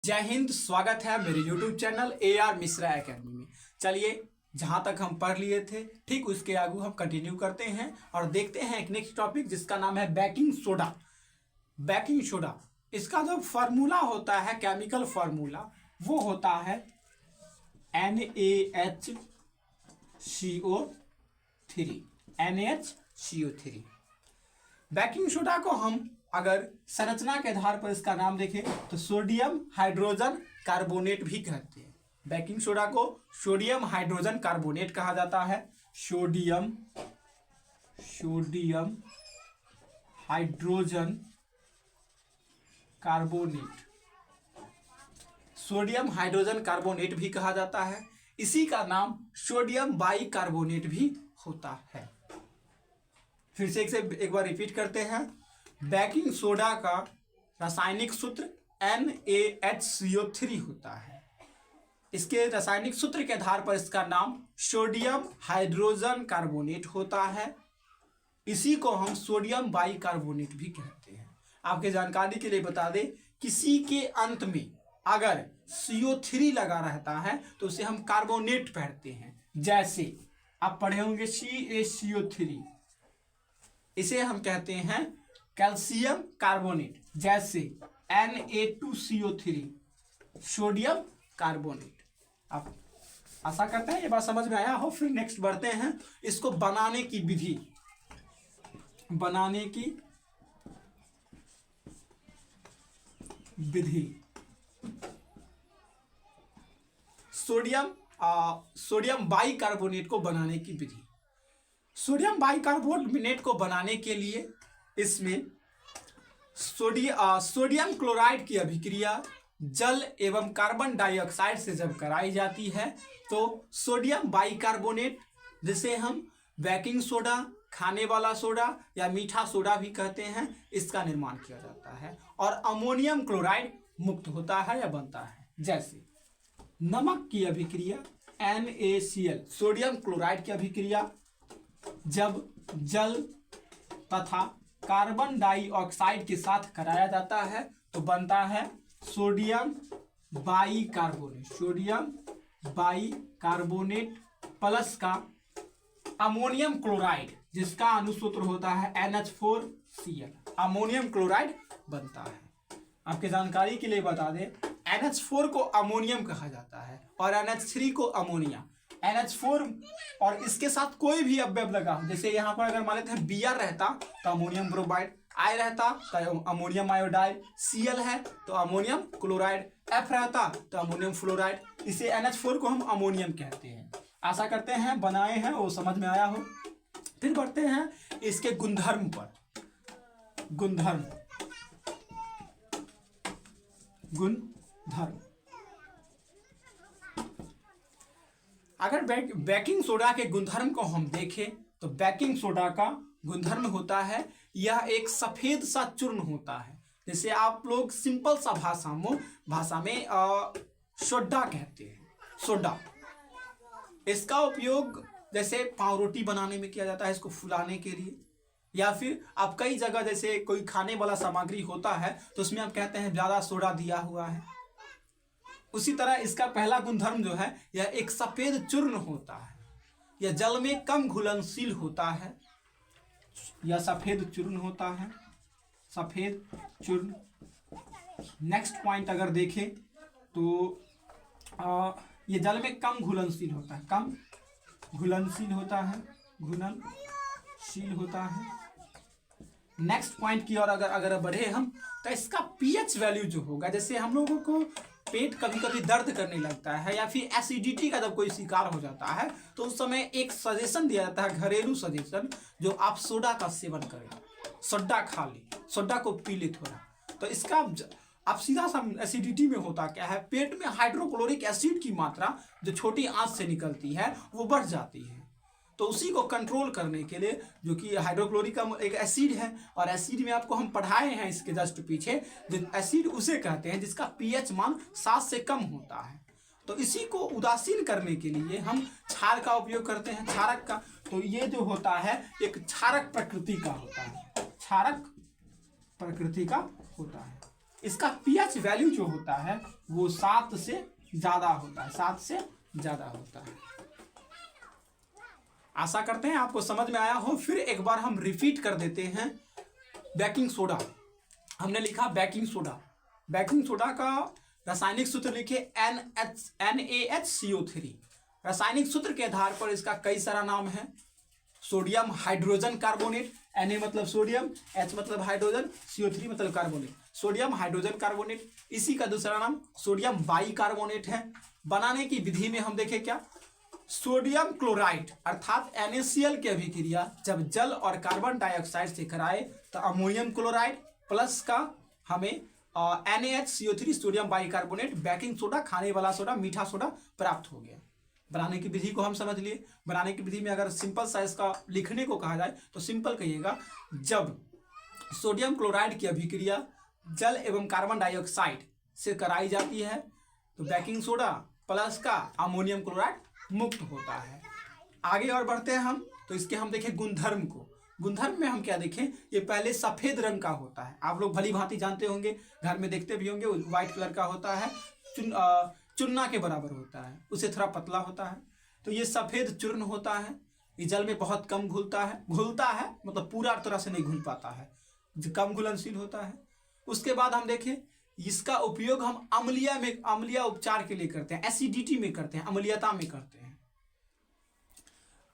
जय हिंद। स्वागत है मेरे YouTube channel AR Mishra academy में। चलिए, जहाँ तक हम पढ़ लिए थे ठीक उसके आगे हम कंटिन्यू करते हैं और देखते हैं एक नेक्स्ट टॉपिक जिसका नाम है बेकिंग सोडा। बेकिंग सोडा, इसका जो फार्मूला होता है, केमिकल फार्मूला, वो होता है NaHCO3। बेकिंग सोडा को हम अगर संरचना के आधार पर इसका नाम देखें तो सोडियम हाइड्रोजन कार्बोनेट भी कहते हैं। बेकिंग सोडा को सोडियम हाइड्रोजन कार्बोनेट कहा जाता है। Sodium hydrogen carbonate, sodium hydrogen carbonate भी कहा जाता है। इसी का नाम सोडियम बाइकार्बोनेट भी होता है। फिर से एक बार रिपीट करते हैं। बेकिंग सोडा का रासायनिक सूत्र NaHCO3 होता है। इसके रासायनिक सूत्र के आधार पर इसका नाम सोडियम हाइड्रोजन कार्बोनेट होता है। इसी को हम सोडियम बाइकार्बोनेट भी कहते हैं। आपके जानकारी के लिए बता दें, किसी के अंत में अगर CO3 लगा रहता है तो उसे हम कार्बोनेट पढ़ते हैं। जैसे आप पढ़े होंगे CaCO3, इसे हम कहते हैं कैल्शियम कार्बोनेट। जैसे Na2CO3 सोडियम कार्बोनेट। आप आशा करते हैं ये बात समझ में आया हो। फिर नेक्स्ट बढ़ते हैं, इसको बनाने की विधि। सोडियम बाइकार्बोनेट को बनाने की विधि। सोडियम बाइकार्बोनेट को बनाने के लिए इसमें सोडियम क्लोराइड की अभिक्रिया जल एवं कार्बन डाइऑक्साइड से जब कराई जाती है तो सोडियम बाइकार्बोनेट, जिसे हम बेकिंग सोडा, खाने वाला सोडा या मीठा सोडा भी कहते हैं, इसका निर्माण किया जाता है और अमोनियम क्लोराइड मुक्त होता है या बनता है। जैसे नमक की अभिक्रिया NaCl, सोडियम क्लोराइड की अभिक्रिया जब जल तथा कार्बन डाइऑक्साइड के साथ कराया जाता है तो बनता है सोडियम बाइकार्बोनेट प्लस का अमोनियम क्लोराइड, जिसका अनुसूत्र होता है NH4Cl। अमोनियम क्लोराइड बनता है। आपके जानकारी के लिए बता दें, NH4 को अमोनियम कहा जाता है और NH3 को अमोनिया। NH4 और इसके साथ कोई भी अवयव लगा हो, जैसे यहाँ पर अगर मान लेते हैं Br रहता तो अमोनियम ब्रोमाइड, I रहता तो अमोनियम आयोडाइड, Cl है तो अमोनियम क्लोराइड, F रहता तो अमोनियम फ्लोराइड। इसे NH4 को हम अमोनियम कहते हैं। आशा करते हैं बनाए हैं वो समझ में आया हो। फिर बढ़ते हैं इसके गुणधर्म पर। गुणधर्म अगर बेकिंग सोडा के गुणधर्म को हम देखें तो बेकिंग सोडा का गुणधर्म होता है, यह एक सफेद सा चूर्ण होता है। जैसे आप लोग सिंपल सा भाषा में सोडा कहते हैं। सोडा, इसका उपयोग जैसे पाव रोटी बनाने में किया जाता है, इसको फुलाने के लिए, या फिर आप कई जगह जैसे कोई खाने वाला सामग्री होता है तो उसमें आप कहते हैं ज़्यादा सोडा दिया हुआ है। उसी तरह इसका पहला गुणधर्म जो है, यह एक सफेद चूर्ण होता है। यह जल में कम घुलनशील होता है। यह सफेद चूर्ण होता है, सफेद चूर्ण। नेक्स्ट पॉइंट अगर देखें तो यह जल में कम घुलनशील होता है, कम घुलनशील होता है। नेक्स्ट पॉइंट की ओर अगर बढ़े हम तो इसका pH वैल्यू जो होगा, जैसे हम लोगों को पेट कभी कभी दर्द करने लगता है या फिर एसिडिटी का जब कोई शिकार हो जाता है तो उस समय एक सजेशन दिया जाता है, घरेलू सजेशन, जो आप सोडा का सेवन करें, सोडा खा ले, सोडा को पी ले थोड़ा। तो इसका आप सीधा सा एसिडिटी में होता क्या है, पेट में हाइड्रोक्लोरिक एसिड की मात्रा जो छोटी आंत से निकलती है वो बढ़ जाती है। तो उसी को कंट्रोल करने के लिए, जो कि हाइड्रोक्लोरिक एक एसिड है, और एसिड में आपको हम पढ़ाए हैं इसके जस्ट पीछे, एसिड उसे कहते हैं जिसका pH मान 7 से कम होता है। तो इसी को उदासीन करने के लिए हम क्षार का उपयोग करते हैं, क्षारक का। तो ये जो होता है एक क्षारक प्रकृति का होता है, क्षारक प्रकृति का होता है। इसका पीएच वैल्यू जो होता है वो 7 से ज्यादा होता है, 7 से ज्यादा होता है। आशा करते हैं आपको समझ में आया हो। फिर एक बार हम रिपीट कर देते हैं। बेकिंग सोडा हमने लिखा, बेकिंग सोडा, बेकिंग सोडा का रासायनिक सूत्र लिखे NaHCO3। रासायनिक सूत्र के आधार पर इसका कई सारा नाम है। सोडियम हाइड्रोजन कार्बोनेट, Na मतलब सोडियम, H मतलब हाइड्रोजन, CO3 मतलब कार्बोनेट, सोडियम हाइड्रोजन कार्बोनेट। इसी का दूसरा नाम सोडियम बाई कार्बोनेट है। बनाने की विधि में हम देखें क्या, सोडियम क्लोराइड अर्थात NaCl की अभिक्रिया जब जल और कार्बन डाइऑक्साइड से कराए तो अमोनियम क्लोराइड प्लस का हमें NaHCO3 sodium bicarbonate baking soda, खाने वाला सोडा, मीठा सोडा प्राप्त हो गया। बनाने की विधि को हम समझ लिए। बनाने की विधि में अगर सिंपल सा इसका लिखने को कहा जाए तो सिंपल कहिएगा, जब सोडियम क्लोराइड की अभिक्रिया जल एवं कार्बन डाइऑक्साइड से कराई जाती है तो बेकिंग सोडा प्लस का अमोनियम क्लोराइड मुक्त होता है। आगे और बढ़ते हैं हम, तो इसके हम देखें गुणधर्म को। गुणधर्म में हम क्या देखें, ये पहले सफेद रंग का होता है, आप लोग भली भांति जानते होंगे, घर में देखते भी होंगे, व्हाइट कलर का होता है, चूना के बराबर होता है, उसे थोड़ा पतला होता है। तो ये सफेद चूर्ण होता है, ये जल में बहुत कम घुलता है, मतलब पूरा तरह से नहीं घुल पाता है, कम घुलनशील होता है। उसके बाद हम देखें, इसका उपयोग हम अम्लीय उपचार के लिए करते हैं, एसिडिटी में करते हैं, अम्लीयता में करते हैं।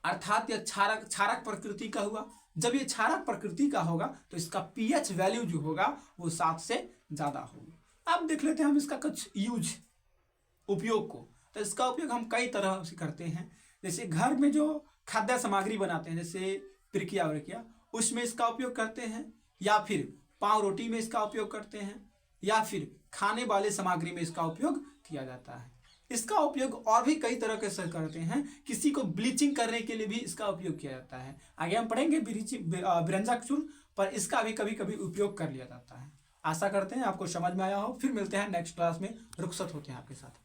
अर्थात यह क्षारक प्रकृति का हुआ। जब ये क्षारक प्रकृति का होगा तो इसका पीएच वैल्यू जो होगा वो 7 से ज्यादा होगा। अब देख लेते हैं हम इसका कुछ उपयोग को। तो इसका उपयोग हम कई तरह से करते हैं। जैसे घर में जो खाद्य सामग्री बनाते हैं, जैसे पिरकिया विरकिया, उसमें इसका उपयोग करते हैं, या फिर पाव रोटी में इसका उपयोग करते हैं, या फिर खाने वाले सामग्री में इसका उपयोग किया जाता है। इसका उपयोग और भी कई तरह के से करते हैं। किसी को ब्लीचिंग करने के लिए भी इसका उपयोग किया जाता है। आगे हम पढ़ेंगे बिरंजक चूर्ण, पर इसका भी कभी कभी उपयोग कर लिया जाता है। आशा करते हैं आपको समझ में आया हो। फिर मिलते हैं नेक्स्ट क्लास में। रुखसत होते हैं आपके साथ।